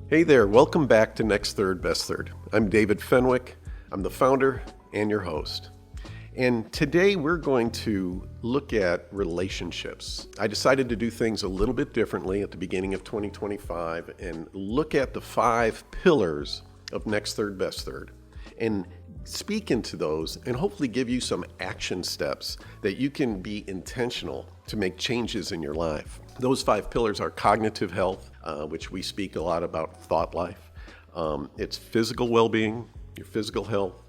Hey there, welcome back to Next Third, Best Third. I'm David Fenwick. I'm the founder and your host. And today we're going to look at relationships. I decided to do things a little bit differently at the beginning of 2025 and look at the 5 pillars of Next Third, Best Third and speak into those and hopefully give you some action steps that you can be intentional to make changes in your life. Those 5 pillars are cognitive health, which we speak a lot about thought life. It's physical well-being, your physical health.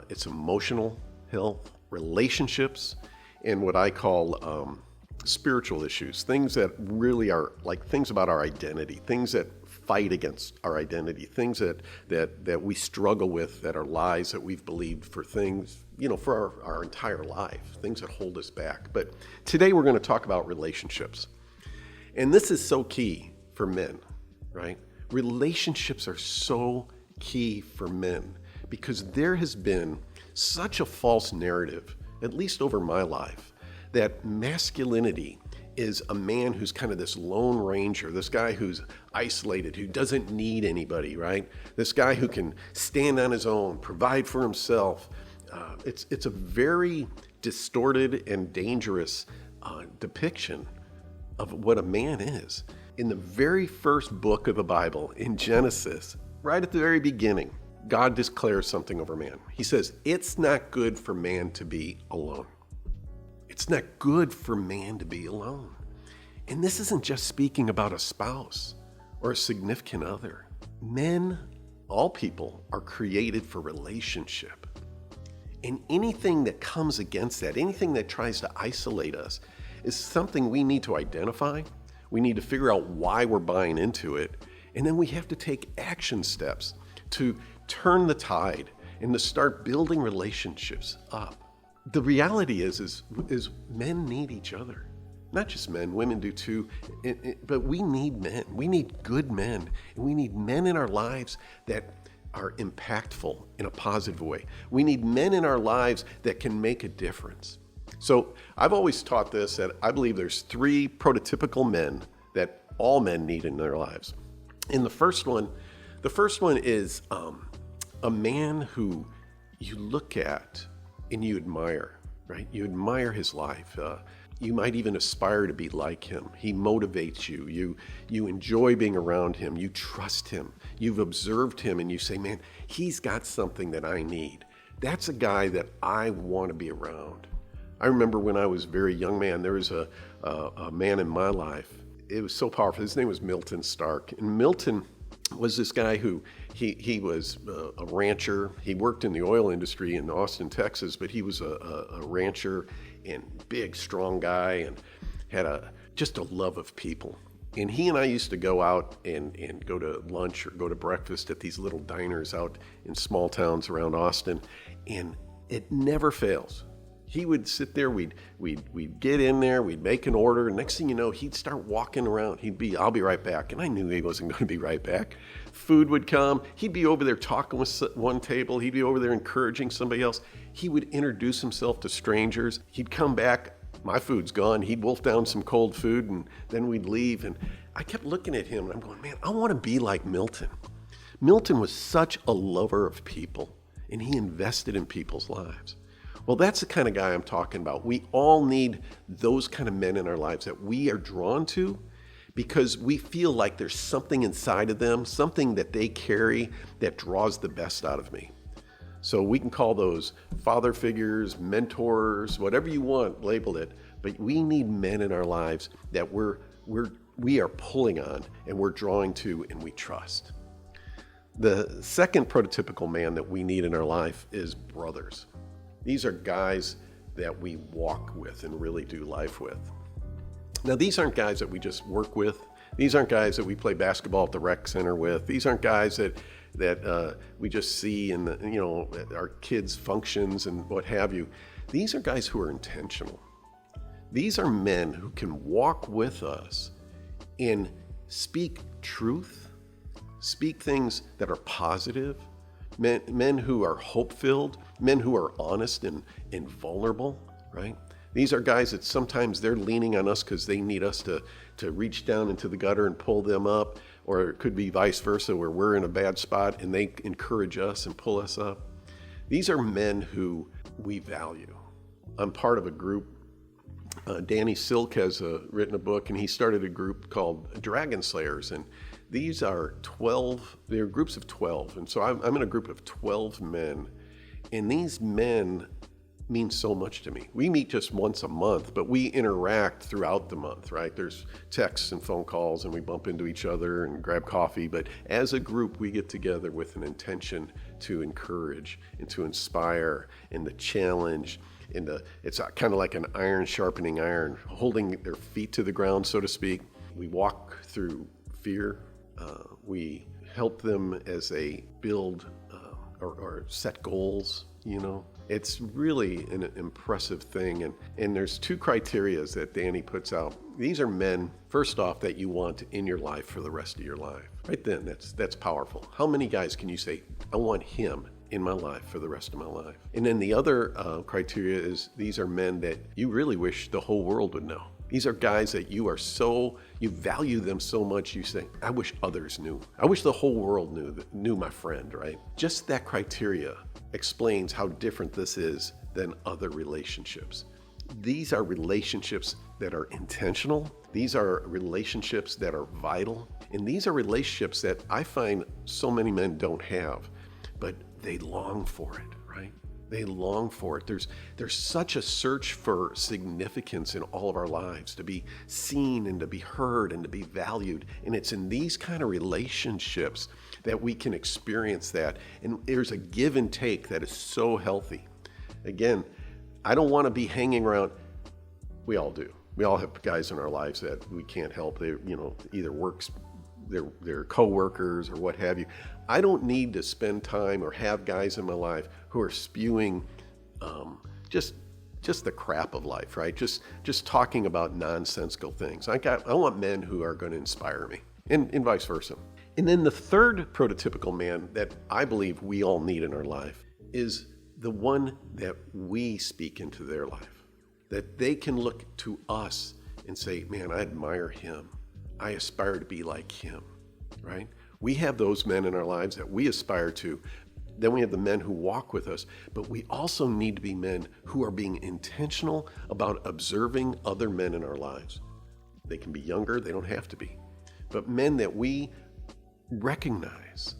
It's emotional health, relationships, and what I call spiritual issues, things that really are like things about our identity, things that fight against our identity, things that we struggle with, that are lies that we've believed for things, for our entire life, things that hold us back. But today we're going to talk about relationships. And this is so key for men, right? Relationships are so key for men because there has been such a false narrative, at least over my life, that masculinity is a man who's kind of this lone ranger, this guy who's isolated, who doesn't need anybody, right? This guy who can stand on his own, provide for himself. It's a very distorted and dangerous depiction of what a man is. In the very first book of the Bible, in Genesis, right at the very beginning, God declares something over man. He says, it's not good for man to be alone. It's not good for man to be alone. And this isn't just speaking about a spouse or a significant other. Men, all people, are created for relationship. And anything that comes against that, anything that tries to isolate us, is something we need to identify. We need to figure out why we're buying into it. And then we have to take action steps to turn the tide and to start building relationships up. The reality is men need each other. Not just men, women do too, but we need men. We need good men, and we need men in our lives that are impactful in a positive way. We need men in our lives that can make a difference. So I've always taught this, that I believe there's 3 prototypical men that all men need in their lives. And the first one is a man who you look at and you admire, right? You admire his life. You might even aspire to be like him. He motivates you. You enjoy being around him. You trust him. You've observed him and you say, man, he's got something that I need. That's a guy that I want to be around. I remember when I was a very young man, there was a man in my life. It was so powerful. His name was Milton Stark. And Milton was this guy who, he was a rancher. He worked in the oil industry in Austin, Texas, but he was a rancher and big, strong guy and had just a love of people. And he and I used to go out and go to lunch or go to breakfast at these little diners out in small towns around Austin. And it never fails. He would sit there, we'd get in there, we'd make an order, and next thing you know, he'd start walking around. I'll be right back. And I knew he wasn't going to be right back. Food would come. He'd be over there talking with one table. He'd be over there encouraging somebody else. He would introduce himself to strangers. He'd come back. My food's gone. He'd wolf down some cold food, and then we'd leave. And I kept looking at him, and I'm going, man, I want to be like Milton. Milton was such a lover of people, and he invested in people's lives. Well, that's the kind of guy I'm talking about. We all need those kind of men in our lives that we are drawn to because we feel like there's something inside of them, something that they carry that draws the best out of me. So we can call those father figures, mentors, whatever you want, label it. But we need men in our lives that we are pulling on and we're drawing to and we trust. The second prototypical man that we need in our life is brothers. These are guys that we walk with and really do life with. Now, these aren't guys that we just work with. These aren't guys that we play basketball at the rec center with. These aren't guys that we just see in our kids' functions and what have you. These are guys who are intentional. These are men who can walk with us and speak truth, speak things that are positive, men who are hope-filled, men who are honest and vulnerable, right? These are guys that sometimes they're leaning on us because they need us to reach down into the gutter and pull them up, or it could be vice versa where we're in a bad spot and they encourage us and pull us up. These are men who we value. I'm part of a group. Danny Silk has written a book, and he started a group called Dragon Slayers, and these are 12, they're groups of 12, and so I'm in a group of 12 men, and these men mean so much to me. We meet just once a month, but we interact throughout the month, right? There's texts and phone calls, and we bump into each other and grab coffee, but as a group, we get together with an intention to encourage and to inspire and to challenge. It's kind of like an iron sharpening iron, holding their feet to the ground, so to speak. We walk through fear. We help them as they build or set goals, It's really an impressive thing. And there's two criteria that Danny puts out. These are men, first off, that you want in your life for the rest of your life. Right then, that's powerful. How many guys can you say, I want him in my life for the rest of my life? And then the other criteria is these are men that you really wish the whole world would know. These are guys that you value them so much, you say, I wish others knew. I wish the whole world knew my friend, right? Just that criteria explains how different this is than other relationships. These are relationships that are intentional. These are relationships that are vital. And these are relationships that I find so many men don't have, but they long for it, right? They long for it. There's such a search for significance in all of our lives, to be seen and to be heard and to be valued. And it's in these kind of relationships that we can experience that. And there's a give and take that is so healthy. Again, I don't want to be hanging around. We all do. We all have guys in our lives that we can't help. They, either they're co-workers or what have you. I don't need to spend time or have guys in my life who are spewing just the crap of life, right? Just talking about nonsensical things. I want men who are going to inspire me, and vice versa. And then the third prototypical man that I believe we all need in our life is the one that we speak into their life, that they can look to us and say, man, I admire him. I aspire to be like him, right? We have those men in our lives that we aspire to. Then we have the men who walk with us, but we also need to be men who are being intentional about observing other men in our lives. They can be younger, they don't have to be, but men that we recognize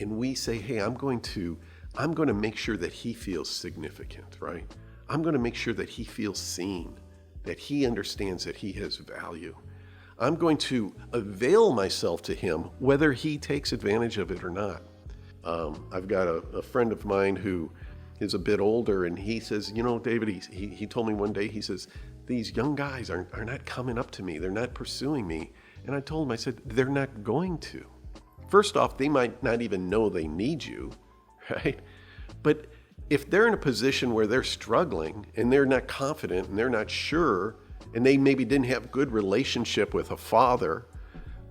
and we say, hey, I'm going to make sure that he feels significant, right? I'm going to make sure that he feels seen, that he understands that he has value. I'm going to avail myself to him, whether he takes advantage of it or not. I've got a friend of mine who is a bit older, and he says, David, he told me one day, he says, these young guys are not coming up to me. They're not pursuing me. And I told him, I said, they're not going to. First off, they might not even know they need you, right? But if they're in a position where they're struggling and they're not confident and they're not sure, and they maybe didn't have good relationship with a father,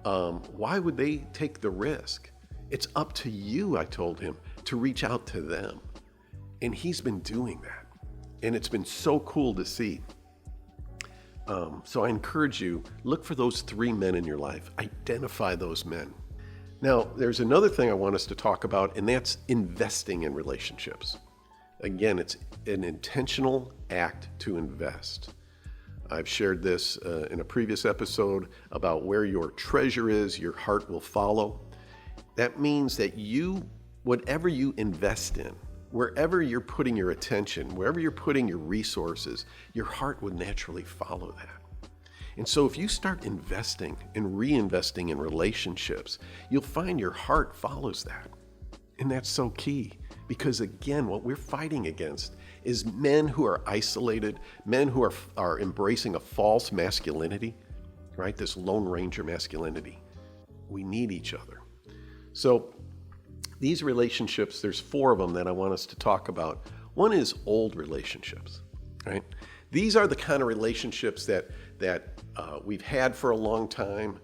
why would they take the risk? It's up to you, I told him, to reach out to them. And he's been doing that. And it's been so cool to see. So I encourage you, look for those three men in your life. Identify those men. Now, there's another thing I want us to talk about, and that's investing in relationships. Again, it's an intentional act to invest. I've shared this in a previous episode about where your treasure is, your heart will follow. That means that whatever you invest in, wherever you're putting your attention, wherever you're putting your resources, your heart would naturally follow that. And so if you start investing and reinvesting in relationships, you'll find your heart follows that. And that's so key, because again, what we're fighting against is men who are isolated, men who are embracing a false masculinity, right? This Lone Ranger masculinity. We need each other. So these relationships, there's 4 of them that I want us to talk about. One is old relationships, right? These are the kind of relationships that we've had for a long time.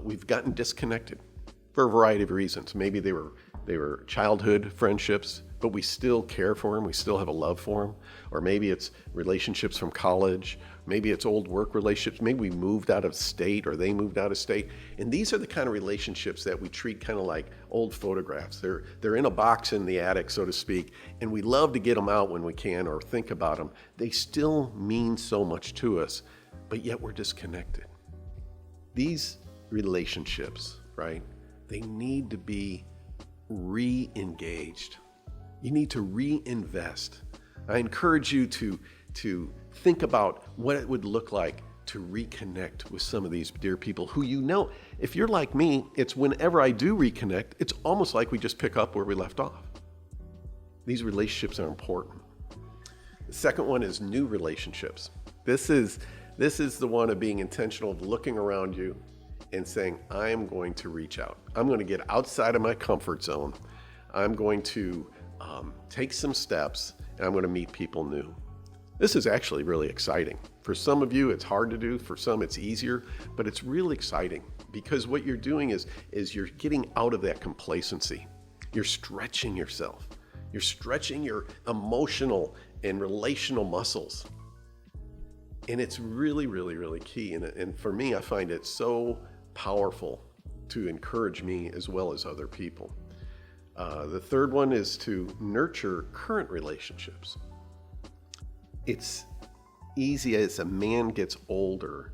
We've gotten disconnected for a variety of reasons. Maybe they were childhood friendships. but we still care for them. We still have a love for them. Or maybe it's relationships from college. Maybe it's old work relationships. Maybe we moved out of state or they moved out of state. And these are the kind of relationships that we treat kind of like old photographs. They're in a box in the attic, so to speak, and we love to get them out when we can or think about them. They still mean so much to us, but yet we're disconnected. These relationships, right? They need to be re-engaged. You need to reinvest. I encourage you to think about what it would look like to reconnect with some of these dear people who, you know, if you're like me, it's whenever I do reconnect, it's almost like we just pick up where we left off. These relationships are important. The second one is new relationships. This is the one of being intentional, of looking around you and saying, I am going to reach out. I'm going to get outside of my comfort zone. I'm going to take some steps, and I'm going to meet people new. This is actually really exciting. For some of you, it's hard to do. For some, it's easier, but it's really exciting because what you're doing is you're getting out of that complacency. You're stretching yourself. You're stretching your emotional and relational muscles. And it's really, really, really key. And for me, I find it so powerful to encourage me as well as other people. The third one is to nurture current relationships. It's easy as a man gets older,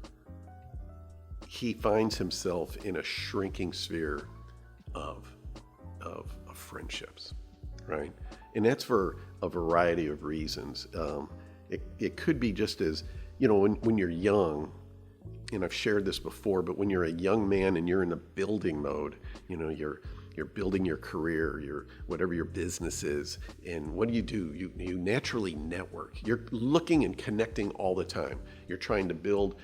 he finds himself in a shrinking sphere of friendships, right? And that's for a variety of reasons. It could be just as, you know, when you're young, and I've shared this before, but when you're a young man and you're in a building mode, you know, you're building your career, whatever your business is, and what do? You naturally network. You're looking and connecting all the time. You're trying to build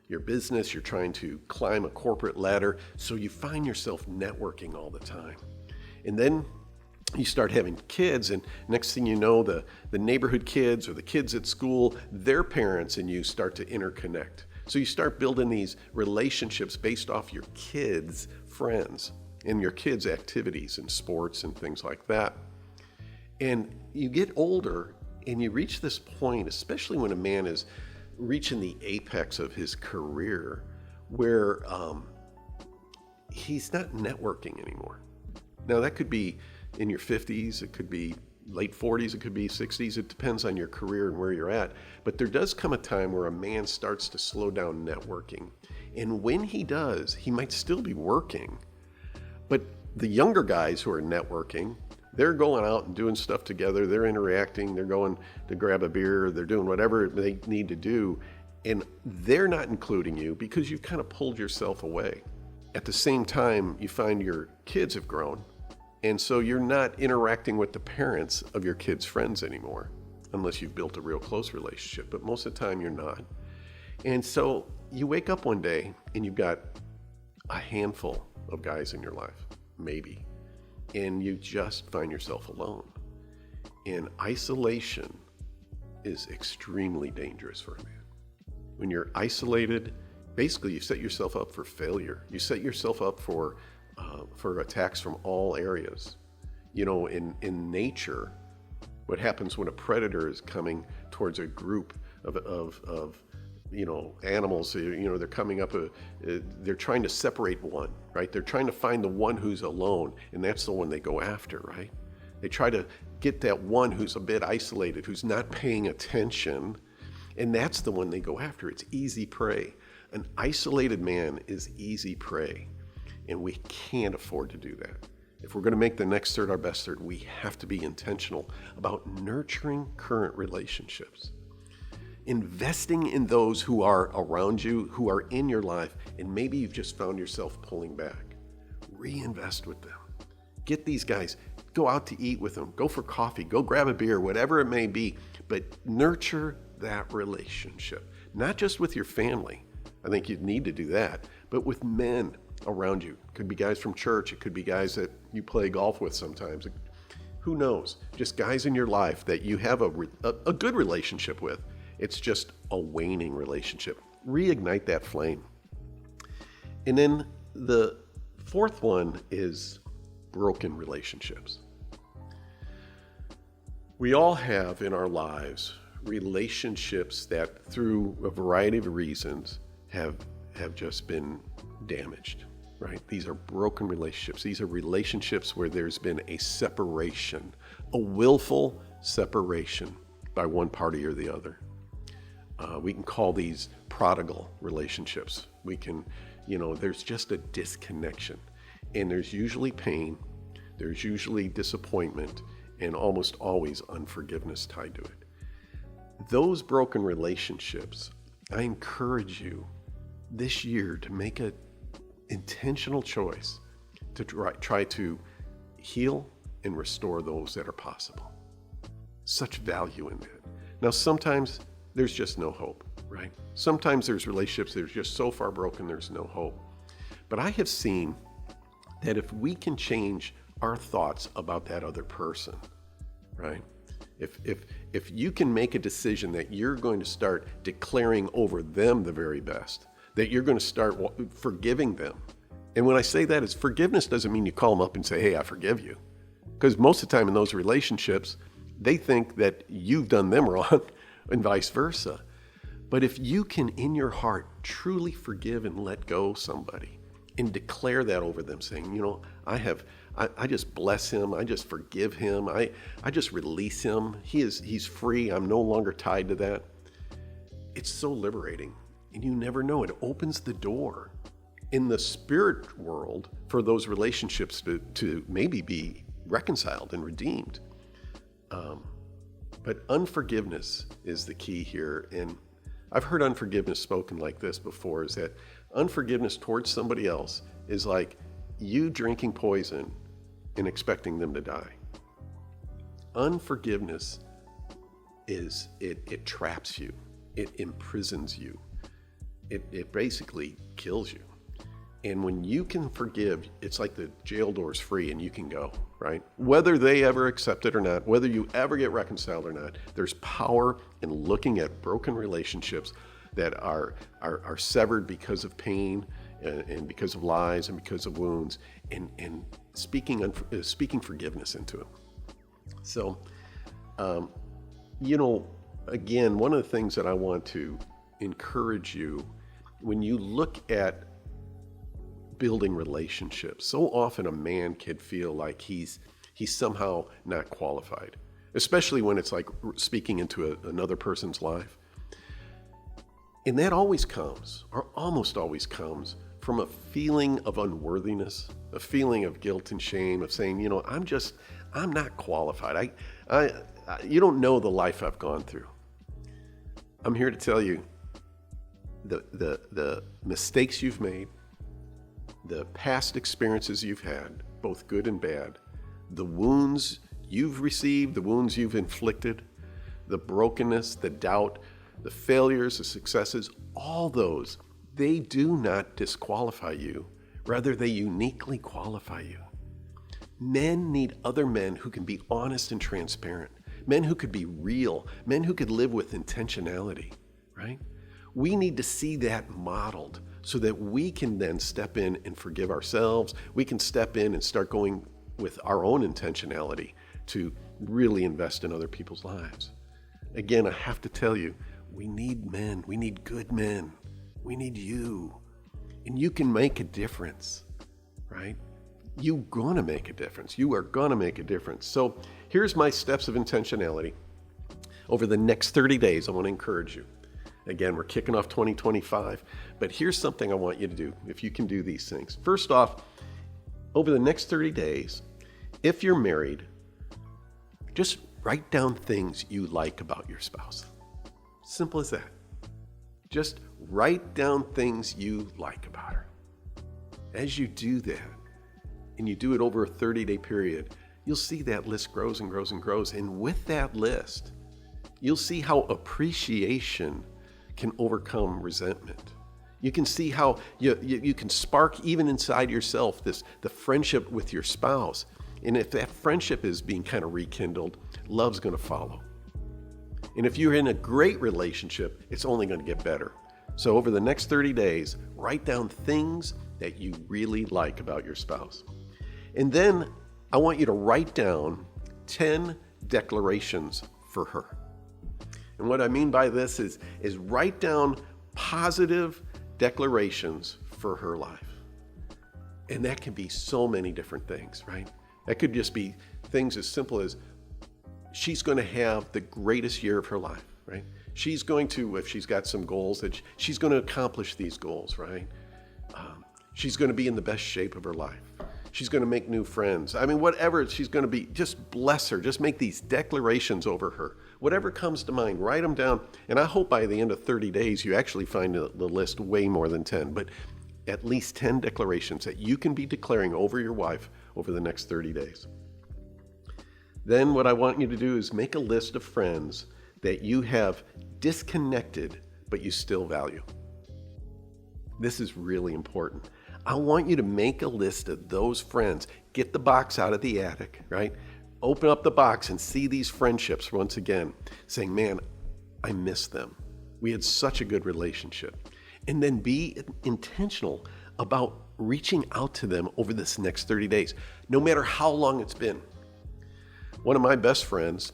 your business. You're trying to climb a corporate ladder. So you find yourself networking all the time. And then you start having kids, and next thing you know, the neighborhood kids or the kids at school, their parents and you start to interconnect. So you start building these relationships based off your kids' friends and your kids' activities and sports and things like that. And you get older and you reach this point, especially when a man is reaching the apex of his career, where he's not networking anymore. Now that could be in your 50s, it could be late 40s, it could be 60s, it depends on your career and where you're at. But there does come a time where a man starts to slow down networking. And when he does, he might still be working, but the younger guys who are networking, they're going out and doing stuff together, they're interacting, they're going to grab a beer, they're doing whatever they need to do, and they're not including you because you've kind of pulled yourself away. At the same time, you find your kids have grown, and so you're not interacting with the parents of your kids' friends anymore, unless you've built a real close relationship, but most of the time you're not. And so you wake up one day and you've got a handful of guys in your life, maybe, and you just find yourself alone. And isolation is extremely dangerous for a man. When you're isolated, basically you set yourself up for failure. You set yourself up for attacks from all areas. You know, in nature, what happens when a predator is coming towards a group of animals, they're coming up, they're trying to separate one, right? They're trying to find the one who's alone, and that's the one they go after, right? They try to get that one who's a bit isolated, who's not paying attention, and that's the one they go after. It's easy prey. An isolated man is easy prey, and we can't afford to do that. If we're going to make the next third our best third, we have to be intentional about nurturing current relationships. Investing in those who are around you, who are in your life, and maybe you've just found yourself pulling back. Reinvest with them. Get these guys, go out to eat with them, go for coffee, go grab a beer, whatever it may be, but nurture that relationship. Not just with your family. I think you need to do that, but with men around you. It could be guys from church. It could be guys that you play golf with sometimes. Who knows? Just guys in your life that you have a good relationship with. It's just a waning relationship. Reignite that flame. And then the fourth one is broken relationships. We all have in our lives relationships that through a variety of reasons have just been damaged, right? These are broken relationships. These are relationships where there's been a separation, a willful separation by one party or the other. We can call these prodigal relationships. We can, there's just a disconnection, and there's usually pain, there's usually disappointment, and almost always unforgiveness tied to it. Those broken relationships, I encourage you this year to make an intentional choice to try to heal and restore those that are possible. Such value in that. Now, sometimes there's just no hope, right? Sometimes there's relationships that are just so far broken there's no hope. But I have seen that if we can change our thoughts about that other person, right? If you can make a decision that you're going to start declaring over them the very best, that you're going to start forgiving them. And when I say that, is forgiveness doesn't mean you call them up and say, hey, I forgive you. Because most of the time in those relationships, they think that you've done them wrong and vice versa. But if you can, in your heart, truly forgive and let go somebody and declare that over them, saying, I just bless him. I just forgive him. I just release him. He's free. I'm no longer tied to that. It's so liberating. And you never know. It opens the door in the spirit world for those relationships to maybe be reconciled and redeemed. But unforgiveness is the key here. And I've heard unforgiveness spoken like this before, is that unforgiveness towards somebody else is like you drinking poison and expecting them to die. Unforgiveness is, it traps you. It imprisons you. It basically kills you. And when you can forgive, it's like the jail door's free and you can go, right? Whether they ever accept it or not, whether you ever get reconciled or not, there's power in looking at broken relationships that are severed because of pain and because of lies and because of wounds, and speaking forgiveness into it. So, again, one of the things that I want to encourage you, when you look at building relationships, so often a man can feel like he's somehow not qualified, especially when it's like speaking into another person's life. And that always comes, or almost always comes, from a feeling of unworthiness, a feeling of guilt and shame, of saying, I'm not qualified. You don't know the life I've gone through. I'm here to tell you the mistakes you've made, the past experiences you've had, both good and bad, the wounds you've received, the wounds you've inflicted, the brokenness, the doubt, the failures, the successes, all those, they do not disqualify you. Rather, they uniquely qualify you. Men need other men who can be honest and transparent, men who could be real, men who could live with intentionality, right? We need to see that modeled so that we can then step in and forgive ourselves. We can step in and start going with our own intentionality to really invest in other people's lives. Again, I have to tell you, we need men. We need good men. We need you. And you can make a difference, right? You're going to make a difference. You are going to make a difference. So here's my steps of intentionality. Over the next 30 days, I want to encourage you. Again, we're kicking off 2025, but here's something I want you to do if you can do these things. First off, over the next 30 days, if you're married, just write down things you like about your spouse. Simple as that. Just write down things you like about her. As you do that, and you do it over a 30-day period, you'll see that list grows and grows and grows. And with that list, you'll see how appreciation can overcome resentment. You can see how you can spark even inside yourself the friendship with your spouse. And if that friendship is being kind of rekindled, love's going to follow. And if you're in a great relationship, it's only going to get better. So over the next 30 days, write down things that you really like about your spouse. And then I want you to write down 10 declarations for her. And what I mean by this is write down positive declarations for her life. And that can be so many different things, right? That could just be things as simple as she's going to have the greatest year of her life, right? She's going to, if she's got some goals, that she's going to accomplish these goals, right? She's going to be in the best shape of her life. She's going to make new friends. I mean, whatever she's going to be, just bless her. Just make these declarations over her. Whatever comes to mind, write them down. And I hope by the end of 30 days, you actually find the list way more than 10, but at least 10 declarations that you can be declaring over your wife over the next 30 days. Then what I want you to do is make a list of friends that you have disconnected, but you still value. This is really important. I want you to make a list of those friends. Get the box out of the attic, right? Open up the box and see these friendships once again, saying, man, I miss them. We had such a good relationship. And then be intentional about reaching out to them over this next 30 days, no matter how long it's been. One of my best friends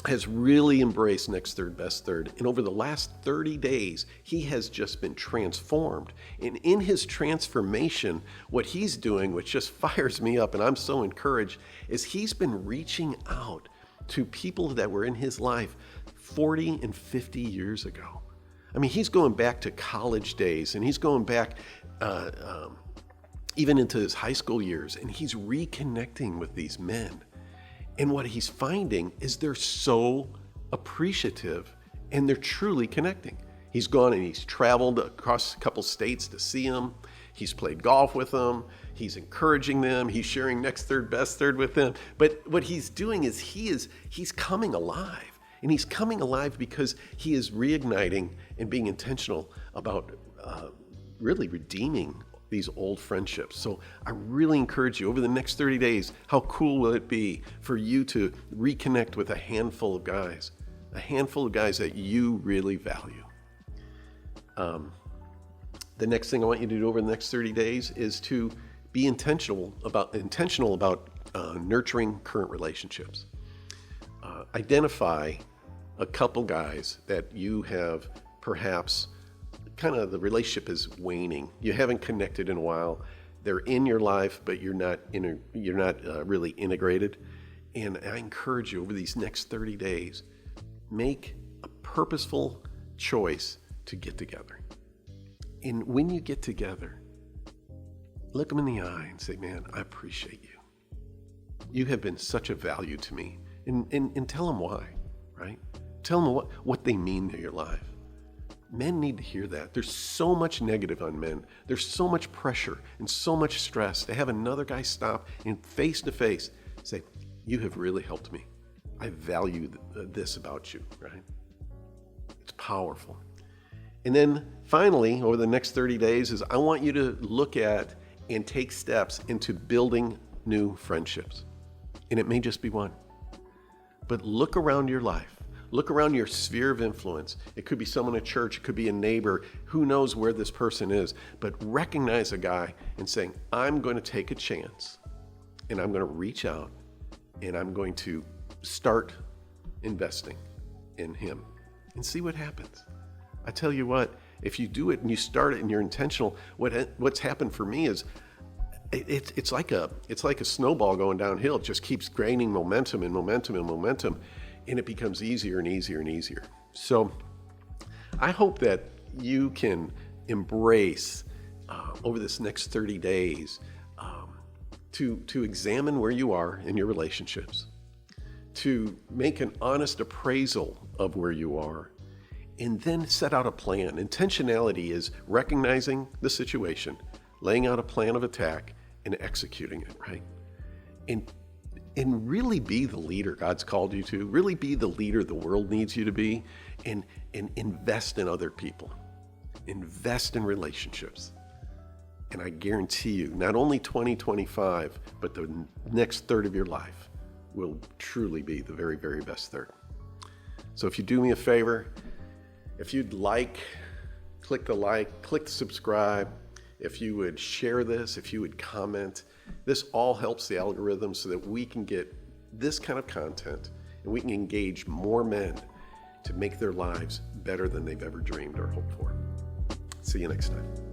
has really embraced next third, best third. And over the last 30 days, he has just been transformed. And in his transformation, what he's doing, which just fires me up, and I'm so encouraged, is he's been reaching out to people that were in his life 40 and 50 years ago. I mean, he's going back to college days, and he's going back even into his high school years, and he's reconnecting with these men. And what he's finding is they're so appreciative and they're truly connecting. He's gone and he's traveled across a couple states to see them. He's played golf with them. He's encouraging them. He's sharing next third, best third with them. But what he's doing is he's coming alive. And he's coming alive because he is reigniting and being intentional about really redeeming these old friendships. So I really encourage you over the next 30 days, how cool will it be for you to reconnect with a handful of guys that you really value. The next thing I want you to do over the next 30 days is to be intentional about nurturing current relationships. Identify a couple guys that you have perhaps kind of the relationship is waning. You haven't connected in a while. They're in your life, but you're not really integrated. And I encourage you over these next 30 days, make a purposeful choice to get together. And when you get together, look them in the eye and say, man, I appreciate you. You have been such a value to me. And tell them why, right? Tell them what they mean to your life. Men need to hear that. There's so much negative on men. There's so much pressure and so much stress to have another guy stop and face to face say, you have really helped me. I value this about you, right? It's powerful. And then finally, over the next 30 days is I want you to look at and take steps into building new friendships. And it may just be one. But look around your life. Look around your sphere of influence. It could be someone at church. It could be a neighbor. Who knows where this person is? But recognize a guy and saying, I'm going to take a chance and I'm going to reach out and I'm going to start investing in him and see what happens. I tell you what, if you do it and you start it and you're intentional, what's happened for me is it's like a snowball going downhill. It just keeps gaining momentum and momentum and momentum. And it becomes easier and easier and easier. So I hope that you can embrace over this next 30 days to examine where you are in your relationships, to make an honest appraisal of where you are, and then set out a plan. Intentionality is recognizing the situation, laying out a plan of attack, and executing it, right? And really be the leader God's called you to, really be the leader the world needs you to be, and invest in other people, invest in relationships. And I guarantee you, not only 2025, but the next third of your life will truly be the very, very best third. So if you do me a favor, if you'd click the subscribe. If you would share this, if you would comment, this all helps the algorithm so that we can get this kind of content and we can engage more men to make their lives better than they've ever dreamed or hoped for. See you next time.